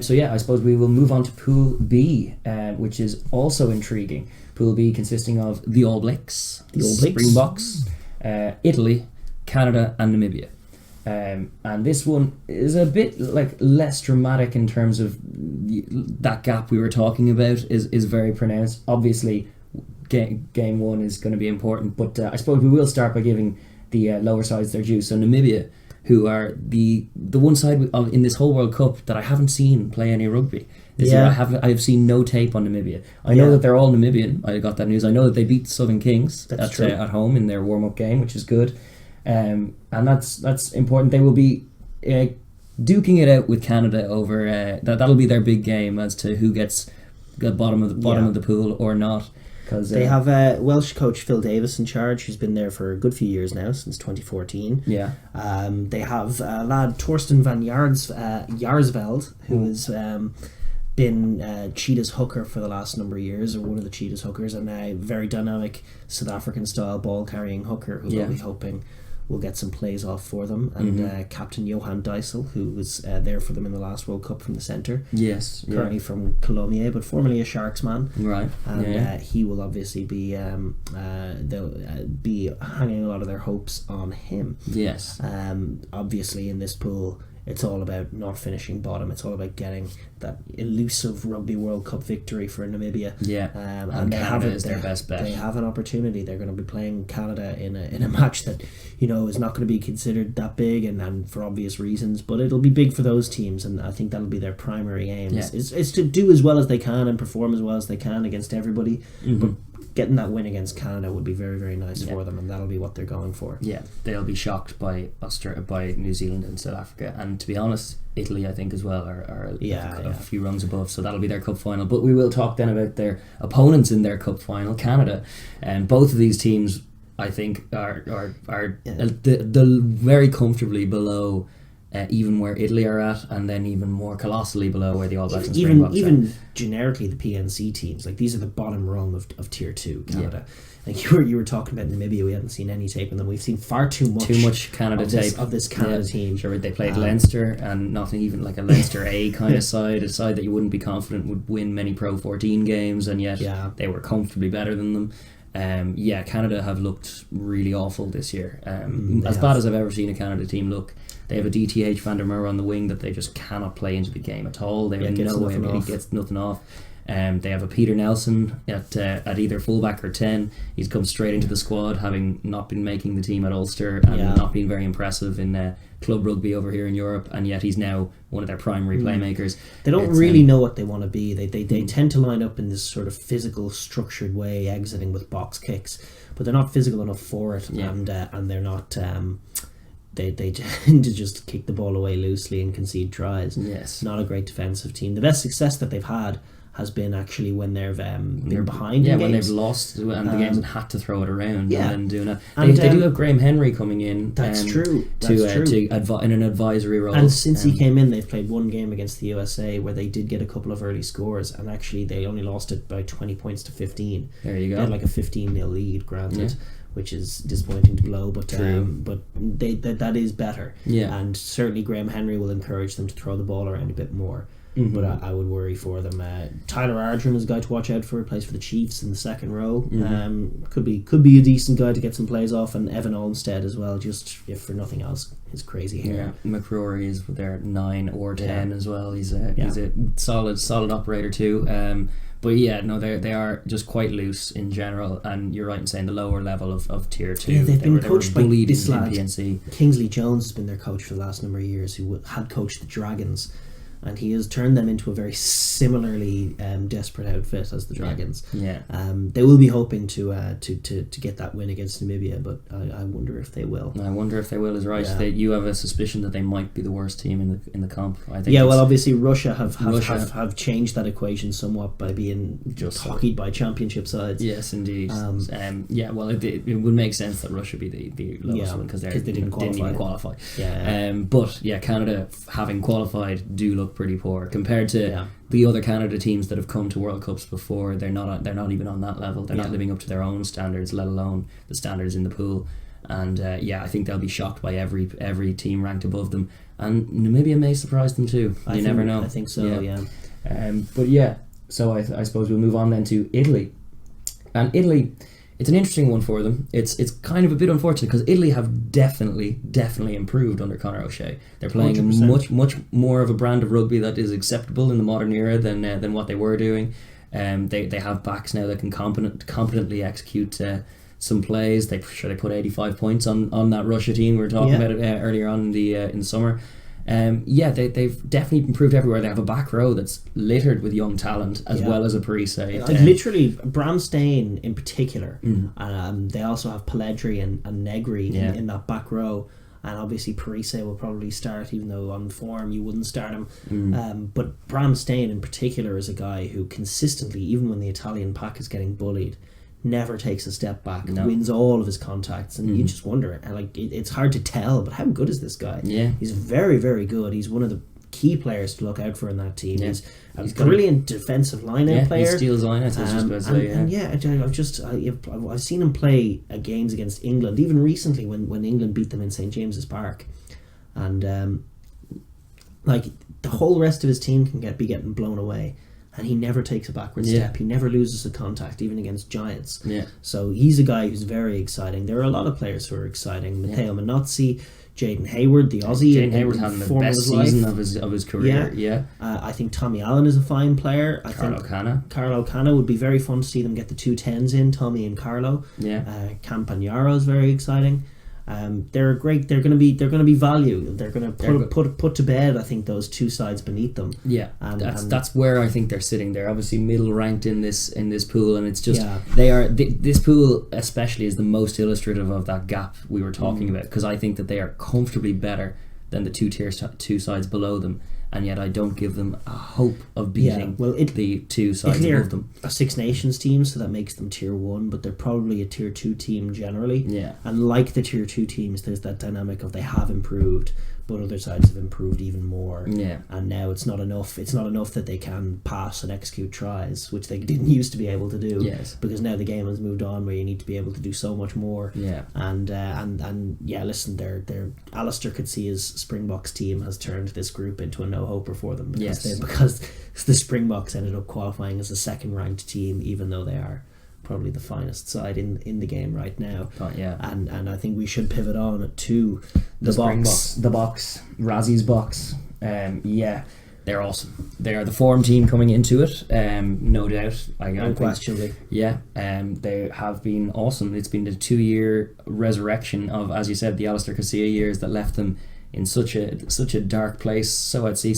So yeah, I suppose we will move on to Pool B, which is also intriguing. Pool B consisting of the All Blacks, Springboks, Italy, Canada and Namibia. And this one is a bit like less dramatic in terms of that gap we were talking about is very pronounced. Obviously, game one is going to be important, but I suppose we will start by giving the lower sides their due. So Namibia, who are the one side in this whole World Cup that I haven't seen play any rugby. I've seen no tape on Namibia. I know that they're all Namibian. I got that news. I know that they beat Southern Kings at home in their warm-up game, which is good. And that's important. They will be duking it out with Canada over that'll be their big game as to who gets the bottom of the pool or not. Because they have Welsh coach Phil Davis in charge, who's been there for a good few years now, since 2014. Yeah. They have a lad Torsten van Jaarsveld, who has been Cheetah's hooker for the last number of years, or one of the Cheetah's hookers, and a very dynamic South African style ball carrying hooker who will be hoping will get some plays off for them, and Captain Johan Dijssel, who was there for them in the last World Cup from the centre. Yes, currently from Colomiers, but formerly a Sharks man. Right, and he will obviously be they'll be hanging a lot of their hopes on him. Yes. Obviously, in this pool, it's all about not finishing bottom. It's all about getting that elusive Rugby World Cup victory for Namibia. Yeah, and Canada is their best bet. They have an opportunity. They're going to be playing Canada in a match that is not going to be considered that big, and for obvious reasons. But it'll be big for those teams, and I think that'll be their primary aim. Yeah. Is to do as well as they can and perform as well as they can against everybody. But getting that win against Canada would be very, very nice for them, and that'll be what they're going for. Yeah, they'll be shocked by New Zealand and South Africa, and to be honest, Italy I think as well are a few rungs above, so that'll be their cup final. But we will talk then about their opponents in their cup final, Canada, and both of these teams I think are the very comfortably below even where Italy are at, and then even more colossally below where the All Blacks and Springboks even generically the PNC teams, like these are the bottom rung of tier 2 Canada. Like you were talking about Namibia, we haven't seen any tape on them. We've seen far too much Canada tape of this Canada team. Sure, they played Leinster, and not even like a Leinster A kind of side, a side that you wouldn't be confident would win many Pro 14 games, and yet they were comfortably better than them. Canada have looked really awful this year. As bad as I've ever seen a Canada team look. They have a DTH Van der Merwe on the wing that they just cannot play into the game at all. They have no way he gets nothing off. They have a Peter Nelson at either fullback or 10. He's come straight into the squad, having not been making the team at Ulster and not been very impressive in club rugby over here in Europe, and yet he's now one of their primary playmakers. They don't really know what they want to be. They tend to line up in this sort of physical, structured way, exiting with box kicks, but they're not physical enough for it, and they're not. They tend to just kick the ball away loosely and concede tries. Yes, not a great defensive team. The best success that they've had has been actually when they've been behind. Yeah, in when games. they've lost and the games and had to throw it around. Yeah, and then doing it. They do have Graham Henry coming in. That's true. In an advisory role. And since he came in, they've played one game against the USA where they did get a couple of early scores, and actually they only lost it by 20 points to 15. There you go. They had like a 15-0 lead, granted. Yeah. Which is disappointing to blow, but that is better. Yeah, and certainly Graham Henry will encourage them to throw the ball around a bit more. But I would worry for them. Tyler Ardron is a guy to watch out for. Plays for the Chiefs in the second row. Could be a decent guy to get some plays off, and Evan Olmstead as well. Just if for nothing else, his crazy hair. Yeah, McCrory is there 9 or 10 as well. He's a solid operator too. But they are just quite loose in general, and you're right in saying the lower level of tier 2. Yeah, they've been coached by this lad. PNC. Kingsley Jones has been their coach for the last number of years, who had coached the Dragons, and he has turned them into a very similarly desperate outfit as the Dragons. Yeah. They will be hoping to get that win against Namibia, but I wonder if they will. I wonder if they will is right. Yeah. You have a suspicion that they might be the worst team in the comp. I think. Yeah, well, obviously Russia have changed that equation somewhat by being just hockeyed by championship sides. Yes, indeed. It would make sense that Russia be the lowest one because they didn't even qualify. Yeah. But Canada having qualified do look pretty poor compared to the other Canada teams that have come to World Cups before. They're not even on that level. They're not living up to their own standards, let alone the standards in the pool. And I think they'll be shocked by every team ranked above them. And Namibia may surprise them too. You never know. I think so, yeah. But yeah, so I suppose we'll move on then to Italy. And Italy, it's an interesting one for them. It's kind of a bit unfortunate because Italy have definitely improved under Conor O'Shea. They're playing 100%. much more of a brand of rugby that is acceptable in the modern era than what they were doing. They have backs now that can competently execute some plays. They put 85 points on that Russia team we were talking about it earlier on in the summer. They've definitely improved everywhere. They have a back row that's littered with young talent as well as a Parise. Literally, Bram Stain in particular. They also have Pelledri and Negri in that back row. And obviously Parise will probably start, even though on form you wouldn't start him. But Bram Stain in particular is a guy who consistently, even when the Italian pack is getting bullied, never takes a step back, wins all of his contacts, and you just wonder, it's hard to tell, but how good is this guy? He's very, very good. He's one of the key players to look out for in that team. He's a brilliant defensive line-out player. He steals line-outs, I was just about to say. I've seen him play games against England, even recently when England beat them in St James's Park, and the whole rest of his team can be getting blown away. And he never takes a backward step. He never loses a contact, even against giants. So he's a guy who's very exciting. There are a lot of players who are exciting. Matteo Minozzi, Jaden Hayward, the Aussie. Jaden Hayward's having the best season of his career. I think Tommy Allen is a fine player. Carlo Canna would be very fun to see them get the 2 10s in, Tommy and Carlo. Campagnaro is very exciting. They're great. They're going to be value. They're going to put to bed, I think, those two sides beneath them. That's where I think they're sitting. They're obviously middle ranked in this pool, and it's just they are. This pool especially is the most illustrative of that gap we were talking about, because I think that they are comfortably better than the two sides below them. And yet I don't give them a hope of beating the two sides above them. A Six Nations team, so that makes them tier 1, but they're probably a tier 2 team generally. And like the tier 2 teams, there's that dynamic of they have improved, but other sides have improved even more. And now it's not enough. It's not enough that they can pass and execute tries, which they didn't used to be able to do. Because now the game has moved on where you need to be able to do so much more. And listen, they're Alistair could see his Springboks team has turned this group into a no-hoper for them because the Springboks ended up qualifying as a second-ranked team, even though they are probably the finest side in the game right now. And I think we should pivot on to the Boks. The Boks, Razzie's Boks. They're awesome. They are the form team coming into it, no doubt. Unquestionably. They have been awesome. It's been the 2-year resurrection of, as you said, the Alistair Casilla years that left them in such a dark place, so at sea,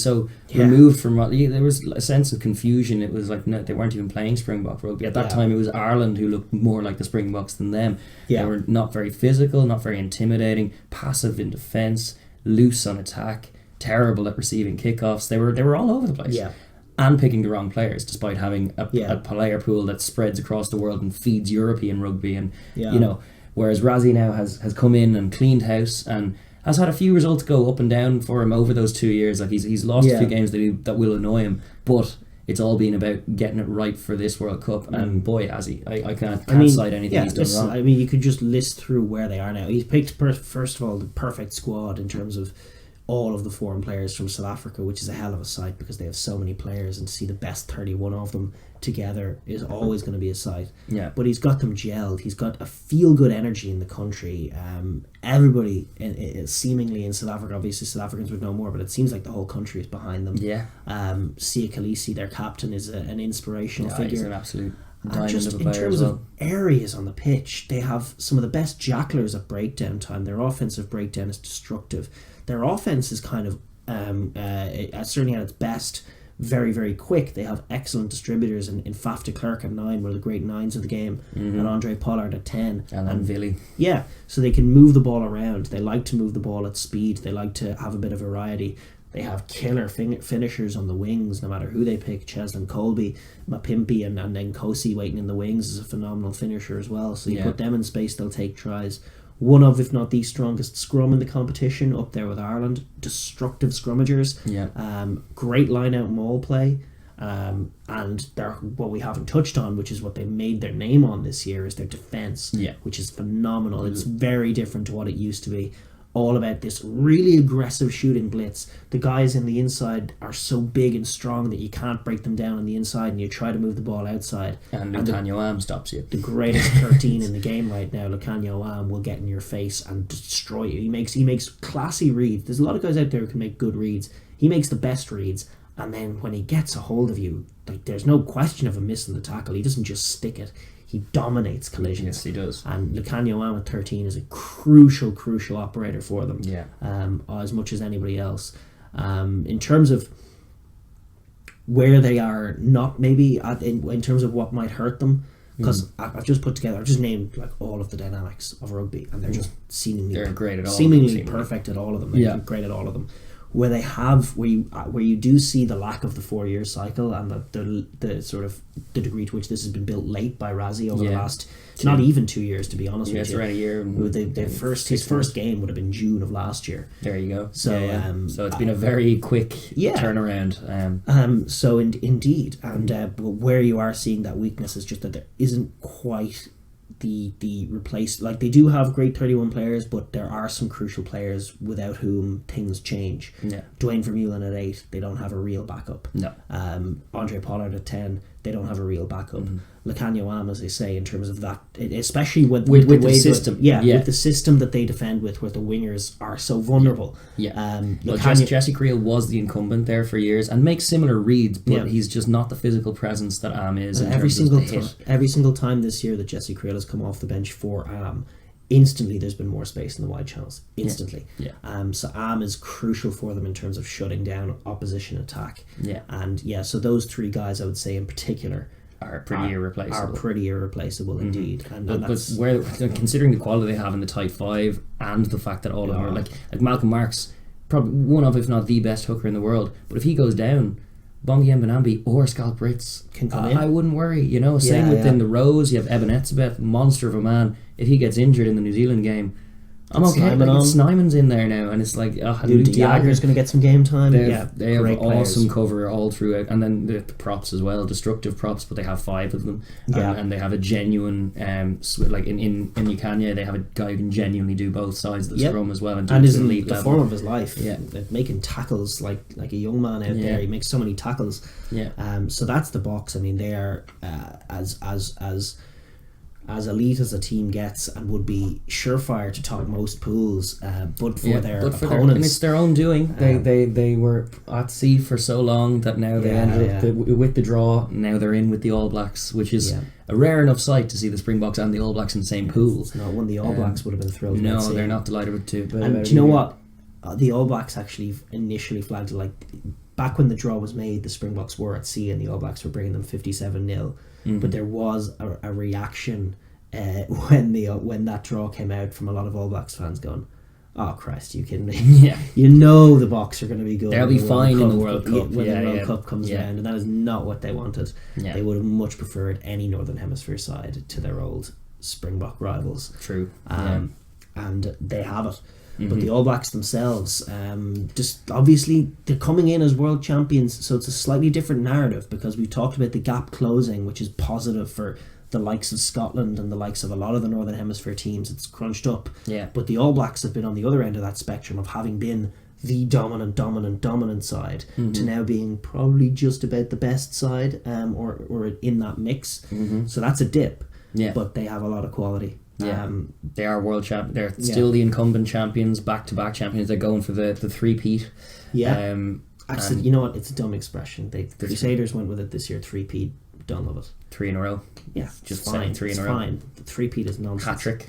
removed from there was a sense of confusion. It was like they weren't even playing Springbok rugby at that time. It was Ireland who looked more like the Springboks than them. They were not very physical, not very intimidating, passive in defence, loose on attack, terrible at receiving kickoffs. They were all over the place. And picking the wrong players, despite having a player pool that spreads across the world and feeds European rugby. And whereas Razzie now has come in and cleaned house and has had a few results go up and down for him over those 2 years. Like he's lost a few games that will annoy him, but it's all been about getting it right for this World Cup. And boy, has he! I can't cite anything he's done wrong. I mean, you could just list through where they are now. He's picked first of all the perfect squad in terms of all of the foreign players from South Africa, which is a hell of a sight because they have so many players, and to see the best 31 of them together is always going to be a sight. But he's got them gelled. He's got a feel-good energy in the country. Everybody seemingly in South Africa, obviously South Africans would know more, but it seems like the whole country is behind them. Sia Khaleesi, their captain, is an inspirational figure. He's an absolute and just in terms of areas on the pitch, they have some of the best jacklers at breakdown time. Their offensive breakdown is destructive. Their offense is kind of certainly at its best very, very quick. They have excellent distributors in Faf de Klerk at 9, one of the great 9s of the game, and Andre Pollard at 10. And Villy. So they can move the ball around. They like to move the ball at speed. They like to have a bit of variety. They have killer finishers on the wings, no matter who they pick. Cheslin Colby, Mapimpi, and then Kosi waiting in the wings is a phenomenal finisher as well. So you put them in space, they'll take tries. One of, if not the strongest scrum in the competition, up there with Ireland. Destructive scrummagers. Great line-out maul play. And what we haven't touched on, which is what they made their name on this year, is their defence, which is phenomenal. It's very different to what it used to be. all about this really aggressive shooting blitz. The guys in the inside are so big and strong that you can't break them down on the inside, and you try to move the ball outside. And Lucanio Am stops you. The greatest 13 in the game right now, Lucanio Am, will get in your face and destroy you. He makes classy reads. There's a lot of guys out there who can make good reads. He makes the best reads, and then when he gets a hold of you, like, there's no question of him missing the tackle. He doesn't just stick it. He dominates collisions. Yes, he does. And Lucanio Am at 13 is a crucial operator for them. Yeah. As much as anybody else. In terms of where they are not maybe in terms of what might hurt them, because I've just named like all of the dynamics of rugby, and they're just seemingly great at all seemingly of them, perfect at all of them. They're great at all of them. Where you do see the lack of the 4-year cycle and the sort of the degree to which this has been built late by Razzie over the last not even 2 years, to be honest with you. Around a year. His first game would have been June of last year. There you go. So so it's been a very quick turnaround. So indeed, and where you are seeing that weakness is just that there isn't quite the replace, like, they do have great 31 players, but there are some crucial players without whom things change. Dwayne Vermeulen at 8, they don't have a real backup. Andre Pollard at 10, they don't have a real backup. Lucanio Am, as they say, in terms of that, especially with the system, with the system that they defend with, where the wingers are so vulnerable. Jesse Creel was the incumbent there for years and makes similar reads, but he's just not the physical presence that Am is. Every single time this year that Jesse Creel has come off the bench for Am, instantly there's been more space in the wide channels. Instantly. So Am is crucial for them in terms of shutting down opposition attack. And so those three guys, I would say in particular, are pretty irreplaceable indeed. And but where, considering the quality they have in the tight five and the fact that all of them are like Malcolm Marks, probably one of, if not the best hooker in the world, but if he goes down, Bongi Mbanambi or Scalp Ritz can come in. I wouldn't worry, same within the rows. You have Eben Etzebeth, monster of a man. If he gets injured in the New Zealand game, I'm okay. Snyman's in there now, and it's like Diager's going to get some game time. They have awesome cover all throughout, and then the props as well, destructive props, but they have 5 of them, and they have a genuine like in Lucania, they have a guy who can genuinely do both sides of the scrum as well, and is in the form of his life. Making tackles like a young man out there. He makes so many tackles. So that's the box. I mean, they are as elite as a team gets, and would be surefire to top most pools, but for their opponents. And it's their own doing. They were at sea for so long that now they ended up with the draw. Now they're in with the All Blacks, which is a rare enough sight to see the Springboks and the All Blacks in the same pool. It's not one the All Blacks would have been thrilled. No, they're not delighted with two. And do you know what? The All Blacks actually initially flagged, like, back when the draw was made, the Springboks were at sea and the All Blacks were bringing them 57-0. But there was a reaction when that draw came out from a lot of All Blacks fans going, "Oh Christ, you kidding me?" The Boks are going to be good. They'll be fine in the World Cup when the World Cup comes around, and that is not what they wanted. They would have much preferred any Northern Hemisphere side to their old Springbok rivals. True. And they have it. But the All Blacks themselves, just obviously they're coming in as world champions, so it's a slightly different narrative, because we've talked about the gap closing, which is positive for the likes of Scotland and the likes of a lot of the Northern Hemisphere teams. It's crunched up. But the All Blacks have been on the other end of that spectrum of having been the dominant side to now being probably just about the best side, or in that mix. So that's a dip. But they have a lot of quality. They are world champions. They're still the incumbent champions, back-to-back champions. They're going for the three-peat. Actually, you know what? It's a dumb expression. The Crusaders went with it this year. Three-peat. Done with it. 3 in a row. Just fine. 3 in a row. Fine. The three-peat is nonsense. Hat-trick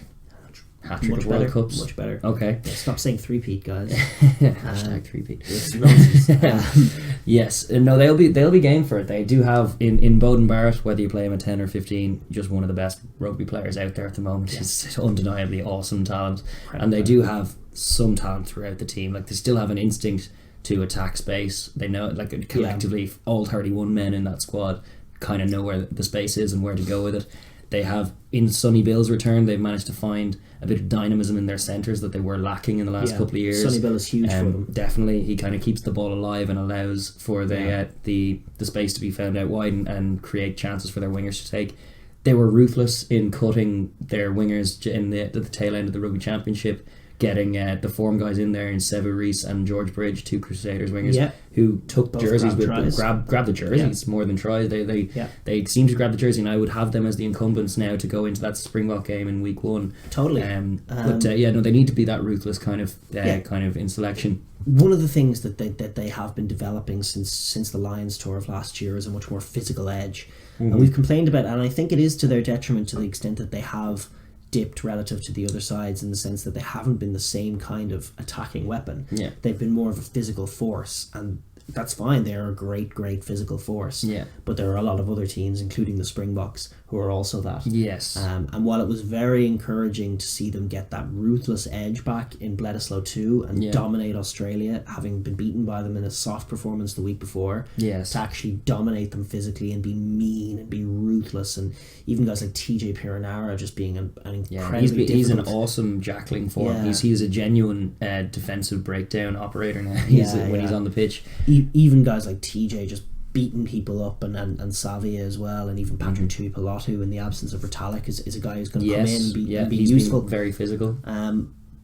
of World Cups. Much better. Okay. Stop saying three-peat, guys. Hashtag three-peat. It's nonsense. Yes. No, they'll be game for it. They do have in Bowden Barrett, whether you play him at 10 or 15, just one of the best rugby players out there at the moment. He's undeniably awesome talent, and they do have some talent throughout the team. Like, they still have an instinct to attack space. They know, like, collectively, all 31 men in that squad kind of know where the space is and where to go with it. They have, in Sonny Bill's return, they've managed to find a bit of dynamism in their centres that they were lacking in the last couple of years. Sonny Bill is huge for them. Definitely, he kind of keeps the ball alive and allows for the space to be found out wide and create chances for their wingers to take. They were ruthless in cutting their wingers in the tail end of the Rugby Championship. getting the form guys in there in Sevu Reece and George Bridge, 2 Crusaders wingers, Yeah. who took Both jerseys grab the jerseys more than tries. They seem to grab the jersey, and I would have them as the incumbents now to go into that Springbok game in week 1. Totally. They need to be that ruthless kind of in selection. One of the things that they have been developing since the Lions tour of last year is a much more physical edge. And we've complained about, and I think it is to their detriment to the extent that they have dipped relative to the other sides, in the sense that they haven't been the same kind of attacking weapon. Yeah. They've been more of a physical force, and that's fine. They're a great physical force. Yeah. But there are a lot of other teams, including the Springboks, who are also that. Yes. And while it was very encouraging to see them get that ruthless edge back in Bledisloe 2 and dominate Australia, having been beaten by them in a soft performance the week before, yes, to actually dominate them physically and be mean and be ruthless, and even guys like TJ Piranara just being an incredibly he's an awesome jackling form. Yeah. He's a genuine defensive breakdown operator now. He's on the pitch. Even guys like TJ just beating people up, and Savia as well, and even Patrick Tuipulotu, in the absence of Retallick, is a guy who's going to come in and be useful. Been very physical.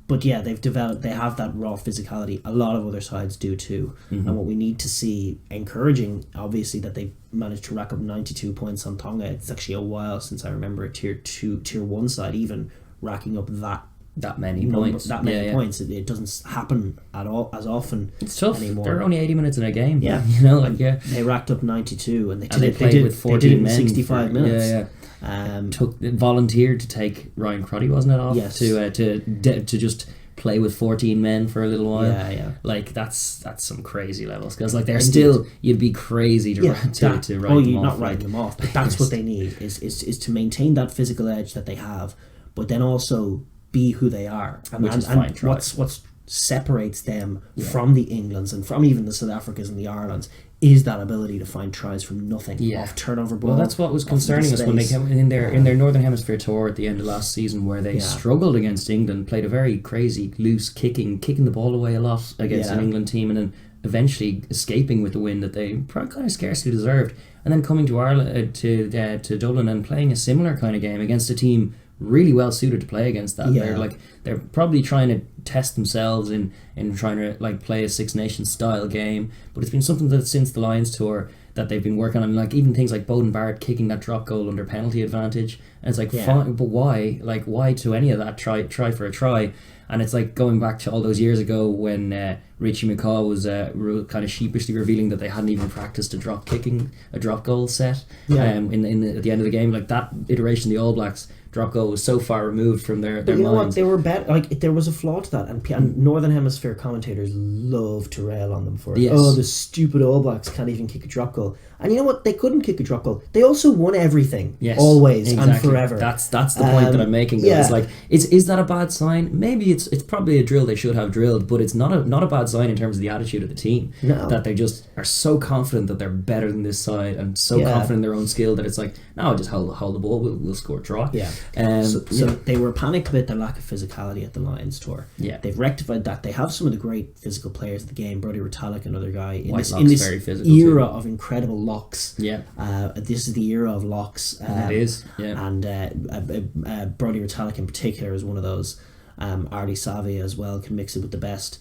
But yeah, they have that raw physicality. A lot of other sides do too. And what we need to see, encouraging, obviously, that they managed to rack up 92 points on Tonga. It's actually a while since I remember a tier 1 side even racking up that many points. Points. It doesn't happen at all as often. It's tough anymore. There are only 80 minutes in a game. Yeah. They racked up 92, and they played with 14 men 65 minutes. Volunteered to take Ryan Crotty, wasn't it, off? Yes. To just play with 14 men for a little while. Yeah. Like that's some crazy levels, because like they're still, you'd be crazy to write them off. You're not writing them off, but that's what they need is to maintain that physical edge that they have, but then also be who they are, and what separates them from the Englands and from even the South Africas and the Irelands is that ability to find tries from nothing, off turnover ball. Well, that's what was concerning us when they came in their Northern Hemisphere tour at the end of last season, where they struggled against England, played a very crazy loose kicking the ball away a lot against an England team, and then eventually escaping with the win that they kind of scarcely deserved, and then coming to Ireland to Dublin and playing a similar kind of game against a team really well suited to play against that. They're probably trying to test themselves in trying to like play a Six Nations style game, but it's been something that since the Lions tour that they've been working on, like even things like Bowden Barrett kicking that drop goal under penalty advantage, and it's like fine, but why to any of that try for a try? And it's like going back to all those years ago when Richie McCaw was kind of sheepishly revealing that they hadn't even practiced a drop goal set at the end of the game. Like that iteration of the All Blacks, drop goal was so far removed from their you know minds. What, they were better. Like there was a flaw to that, and Northern Hemisphere commentators love to rail on them for it. Yes. Oh, the stupid All Blacks can't even kick a drop goal. And you know what? They couldn't kick a drop goal. They also won everything, always and forever. That's the point that I'm making. Though. It's like, is that a bad sign? Maybe it's probably a drill they should have drilled, but it's not a bad sign in terms of the attitude of the team. No. That they just are so confident that they're better than this side, and so confident in their own skill that it's like, no, just hold the ball. We'll score a try. Yeah. So they were panicked about their lack of physicality at the Lions tour. Yeah. They've rectified that. They have some of the great physical players of the game. Brody Retallick, another guy in this era of incredible locks. Yeah. This is the era of locks. It is. Yeah. And Brody Retallick in particular is one of those. Artie Savia as well can mix it with the best.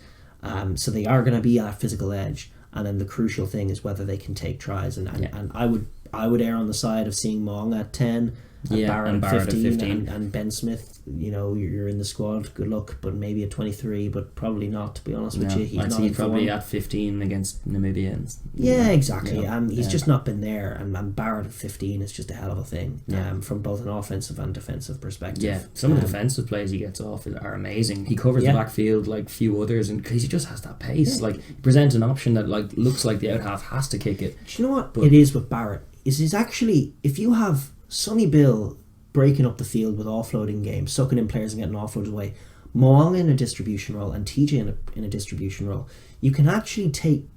So they are going to be at physical edge. And then the crucial thing is whether they can take tries. And I would err on the side of seeing Mong at 10. Barrett at 15. And Ben Smith, you're in the squad, good luck, but maybe at 23, but probably not, to be honest with you. I'd say probably at 15 against Namibia. Exactly. He's just not been there, and Barrett at 15 is just a hell of a thing, from both an offensive and defensive perspective. Yeah, some of the defensive plays he gets off are amazing. He covers the backfield like few others, and because he just has that pace. Like, he presents an option that like looks like the out half has to kick it. Do you know what it is with Barrett? Is actually, if you have Sonny Bill breaking up the field with offloading games, sucking in players and getting offloaded away, Moang in a distribution role and TJ in a distribution role, you can actually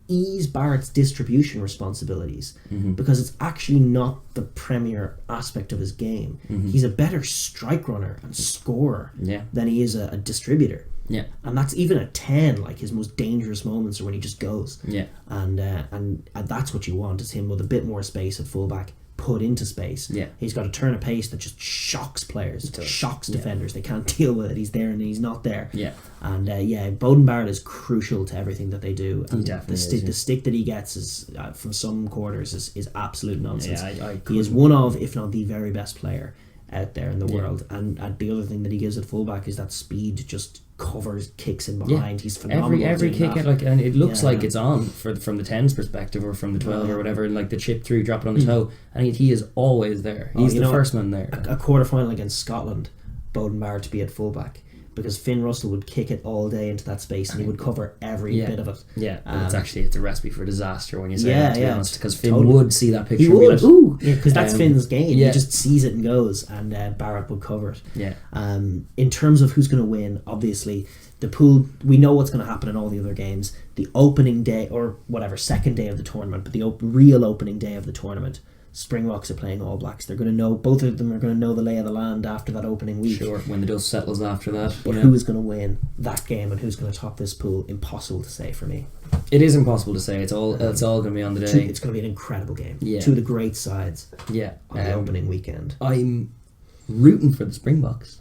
ease Barrett's distribution responsibilities, because it's actually not the premier aspect of his game. He's a better strike runner and scorer than he is a distributor. Yeah, and that's even at 10. Like, his most dangerous moments are when he just goes. Yeah, and that's what you want, is him with a bit more space at fullback, put into space. Yeah. He's got a turn of pace that just shocks players, shocks defenders. They can't deal with it. He's there and he's not there. Yeah. And Beauden Barrett is crucial to everything that they do. And He definitely the stick that he gets is from some quarters is absolute nonsense. Yeah, he is one of, if not the very best player out there in the world. And the other thing that he gives at fullback is that speed, just covers, kicks in behind. He's phenomenal. Every kick out, like, and it looks like it's on from the 10's perspective or from the 12 or whatever, and like the chip through, drop it on the toe, and he is always there. He's the first man there. A quarter final against Scotland, Beauden Barrett to be at fullback, because Finn Russell would kick it all day into that space and he would cover every bit of it. Yeah, and it's a recipe for disaster when you say that, to be honest, because Finn would see that picture. He would, because that's Finn's game. Yeah. He just sees it and goes, and Barrett would cover it. Yeah. In terms of who's going to win, obviously, the pool, we know what's going to happen in all the other games. The opening day, or whatever, second day of the tournament, but the real opening day of the tournament, Springboks are playing All Blacks. They're going to know, both of them are going to know the lay of the land after that opening week. Sure, when the dust settles after that. But who is going to win that game and who's going to top this pool? Impossible to say for me. It is impossible to say. It's all going to be on the day. It's going to be an incredible game. Yeah. Two of the great sides. Yeah. On the opening weekend. I'm rooting for the Springboks,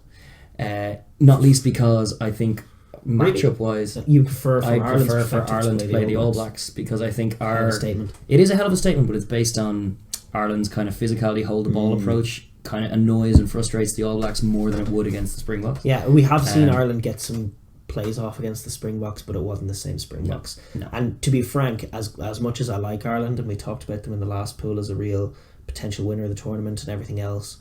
not least because I think matchup wise, you prefer for Ireland to play the All Blacks, because I think it is a hell of a statement, but it's based on Ireland's kind of physicality, hold the ball approach, kind of annoys and frustrates the All Blacks more than it would against the Springboks. Yeah, we have seen Ireland get some plays off against the Springboks, but it wasn't the same Springboks. No. And to be frank, as much as I like Ireland, and we talked about them in the last pool as a real potential winner of the tournament and everything else,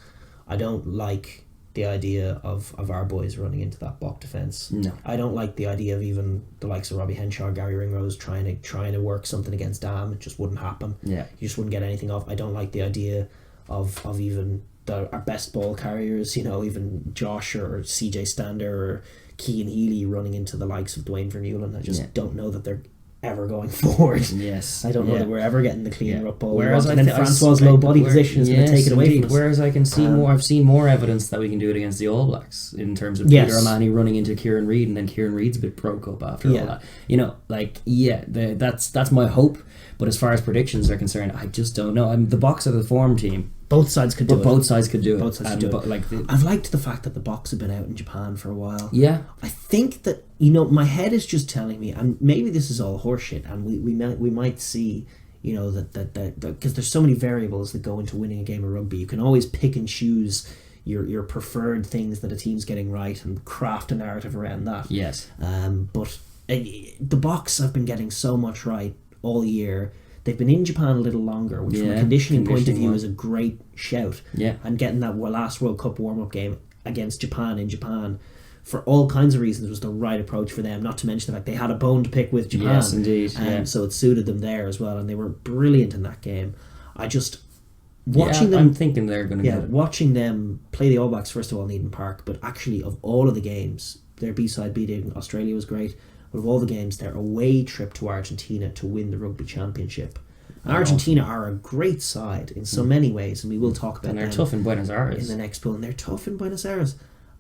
I don't like the idea of our boys running into that Bok defence. No. I don't like the idea of even the likes of Robbie Henshaw, Gary Ringrose trying to work something against Dam. It just wouldn't happen. Yeah. You just wouldn't get anything off. I don't like the idea of even our best ball carriers, even Josh or CJ Stander or Keane Healy running into the likes of Dwayne Vermeulen. I just don't know that they're ever going forward. Yes. I don't know that we're ever getting the clean up ball. Whereas and then Francois' low body position is going to take it away from us. Whereas I can see I've seen more evidence that we can do it against the All Blacks, in terms of Peter O'Mahony running into Kieran Reid, and then Kieran Reid's a bit broke up after all that. That's my hope. But as far as predictions are concerned, I just don't know. The Boks are the form team. Both sides could do it. Both sides could do it. Both sides could do it. I've liked the fact that the Boks have been out in Japan for a while. Yeah. I think that, my head is just telling me, and maybe this is all horseshit, and we might see, that because there's so many variables that go into winning a game of rugby. You can always pick and choose your preferred things that a team's getting right and craft a narrative around that. Yes. But the Boks have been getting so much right all year. They've been in Japan a little longer, which from a conditioning point of view is a great shout. Yeah. And getting that last World Cup warm-up game against Japan in Japan, for all kinds of reasons, was the right approach for them. Not to mention the fact they had a bone to pick with Japan. Yes, indeed. So it suited them there as well, and they were brilliant in that game. Watching them, I'm thinking they're going to get it. Watching them play the All Blacks, first of all, in Eden Park, but actually of all of the games, their B-side beating Australia was great. But of all the games, their away trip to Argentina to win the Rugby Championship. Argentina are a great side in so many ways, and we will talk about them. And they're tough in Buenos Aires. In the next pool, and they're tough in Buenos Aires.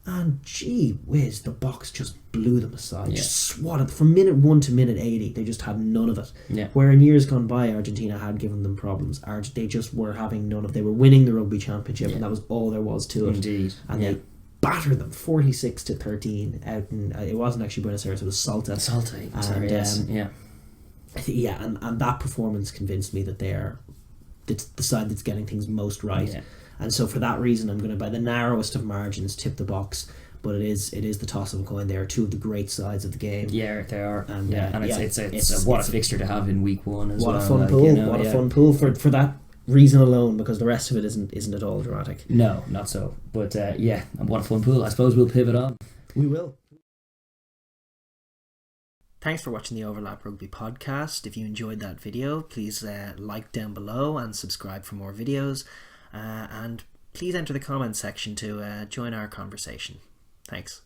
And gee whiz, the Boks just blew them aside. Just swatted. From minute 1 to minute 80, they just had none of it. Yeah. Where in years gone by, Argentina had given them problems. They just were having none of it. They were winning the Rugby Championship, and that was all there was to it. Indeed. And they battered them 46-13 out in, it wasn't actually Buenos Aires, it was Salta. And that performance convinced me that they're the side that's getting things most right. Yeah. And so for that reason, I'm going to, by the narrowest of margins, tip the Boks. But it is the toss of a coin. They are two of the great sides of the game. Yeah, they are. And it's what a fixture to have in week one as well. What a fun pool! What a fun pool for that reason alone, because the rest of it isn't at all dramatic. No, not so. But what a fun pool. I suppose we'll pivot on. We will. Thanks for watching the Overlap Rugby podcast. If you enjoyed that video, please like down below and subscribe for more videos. And please enter the comments section to join our conversation. Thanks.